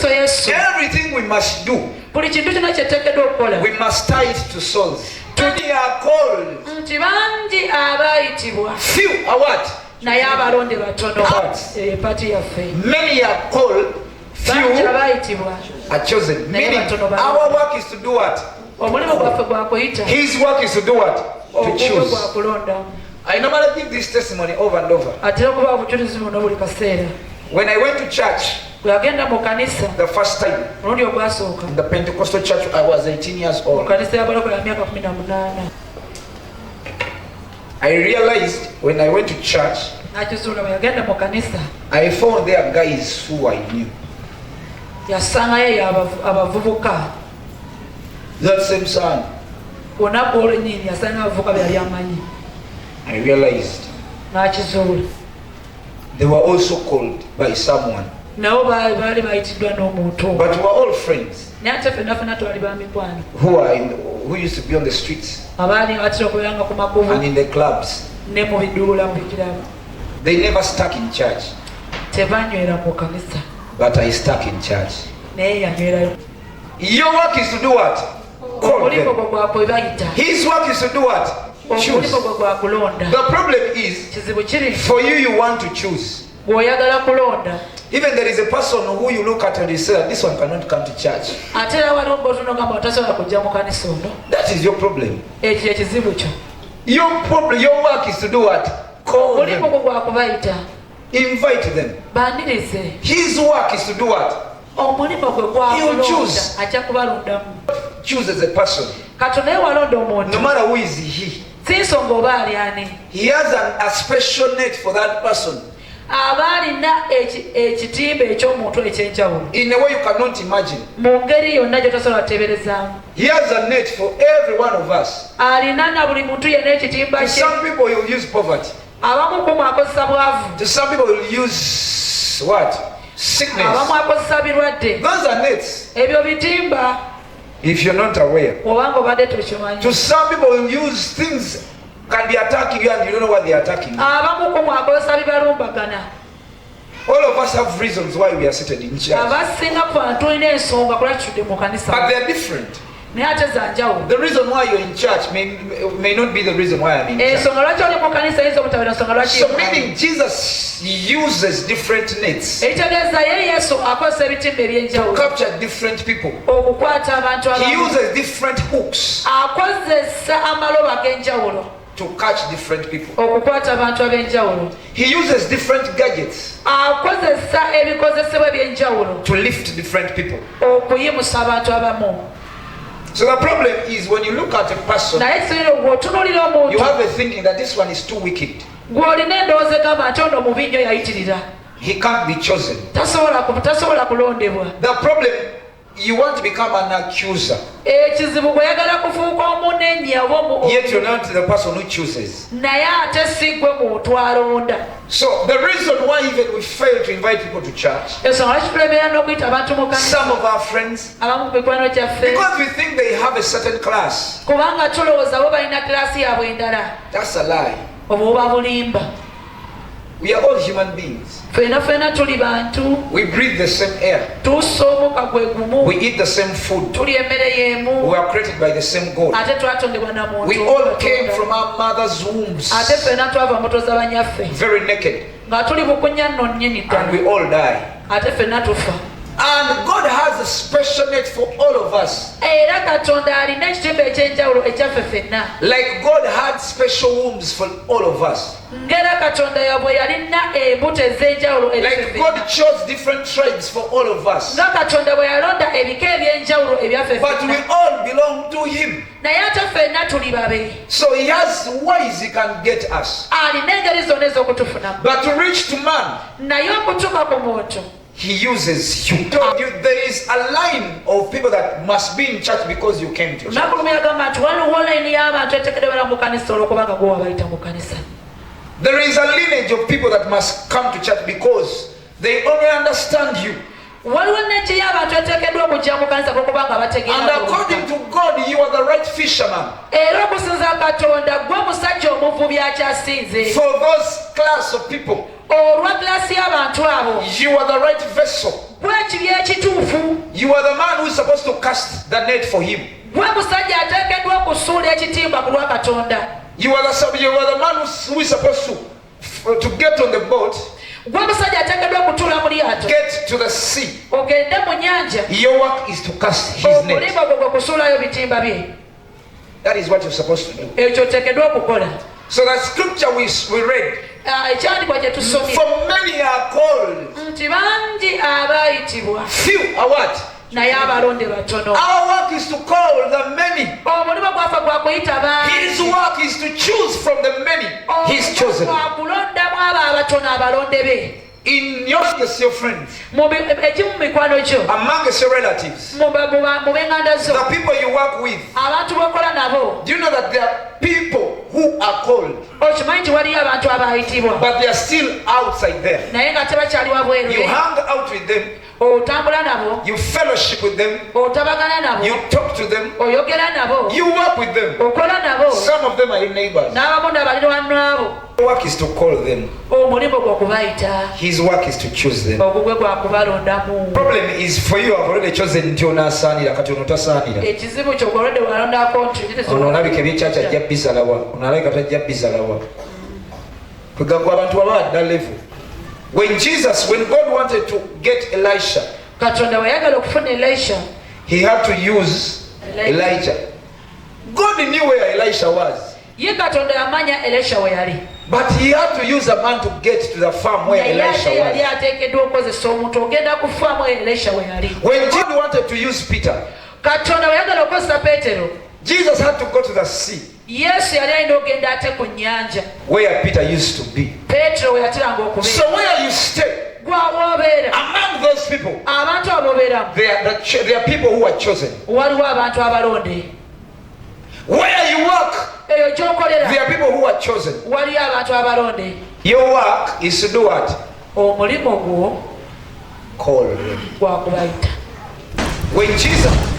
Everything we must do, we must tie it to souls. Many are called, few are what? Many are called, few are chosen. Meaning our work is to do what? His work is to do what? To choose. I normally give this testimony over and over. When I went to church the first time, in the Pentecostal church, I was 18 years old. I realized when I went to church, I found there guys who I knew. That same son, I realized they were also called by someone. But we were all friends who used to be on the streets and in the clubs. They never stuck in church, but I stuck in church. Your work is to do what? Call them. His work is to do what? Choose. The problem is, for you want to choose. Even there is a person who you look at and you say, this one cannot come to church. That is your problem. Your problem, your work is to do what? Call them. Invite them. His work is to do what? He will choose. Chooses a person. No matter who is he. He has a special need for that person. In a way you cannot imagine. He has a need for every one of us. To some people he will use poverty. To some people he will use what? Sickness. Those are needs. If you're not aware. To some people he will use things can be attacking you and you don't know what they are attacking. All of us have reasons why we are seated in church. But they are different. The reason why you're in church may not be the reason why I'm in church. So meaning Jesus uses different needs to capture different people. He uses different hooks to catch different people. He uses different gadgets to lift different people. So the problem is when you look at a person, you have a thinking that this one is too wicked. He can't be chosen. The problem, you want to become an accuser. Yet you're not the person who chooses. So the reason why even we fail to invite people to church, some of our friends, because we think they have a certain class. That's a lie. We are all human beings. We breathe the same air. We eat the same food. We are created by the same God. We all came from our mother's wombs very naked. And we all die. And God has a special need for all of us. Like God had special wombs for all of us. Like God chose different tribes for all of us. But we all belong to Him. So He has ways He can get us. But to reach to man, He uses you. There is a line of people that must be in church because you came to church. There is a lineage of people that must come to church because they only understand you. And according to God, you are the right fisherman. For those class of people, you are the right vessel. You are the man who is supposed to cast the net for him. Gwe musajja ateekeddwa okusuula ekitimba ku lwa Katonda. You are the man who is supposed to get on the boat. Gwe musajja ateekeddwa okutuula mu lyato. Get to the sea. Ogende mu nnyanja. Your work is to cast his net. Omulimu gwo gwe kusuulayo bitimba bye. That is what you're supposed to do. Ekyo oteekeddwa okukola. So that scripture we read. Ekyandikwa kye tusomye. For many are called. Nti bangi abaayitibwa. Few are what? Naye abalonde batono. Our work is to call the many. Omulimu gwaffe gwa kuyita bangi. His work is to choose from the many he's chosen. Gwa kulondamu abo abatono abalonde be. In yours, your friends, among your relatives, the people you work with, do you know that there are people who are called, but they are still outside there? You hang out with them, you fellowship with them, you talk to them, you work with them. Some of them are your neighbors. His work is to call them. His work is to choose them. Problem is for you, I've already chosen until nasanira kati onotasanira. Ekizibu kyo already walondako nti onolabika ebyekyakya ajja bizalawa onalabika tajja bizalawa kwegagwa abantu baba adda level. When God wanted to get Elisha, Katonda bwe yagala okufuna Elisha, he had to use Elijah. God knew where Elisha was. Ye Katonda yamanya Elisha we yali. But he had to use a man to get to the farm where Elisha was. When God wanted to use Peter, Jesus had to go to the sea where Peter used to be. So where you stay, among those people, there are people who are chosen. Where you work, there are people who are chosen. Your work is to do what? Call them. When Jesus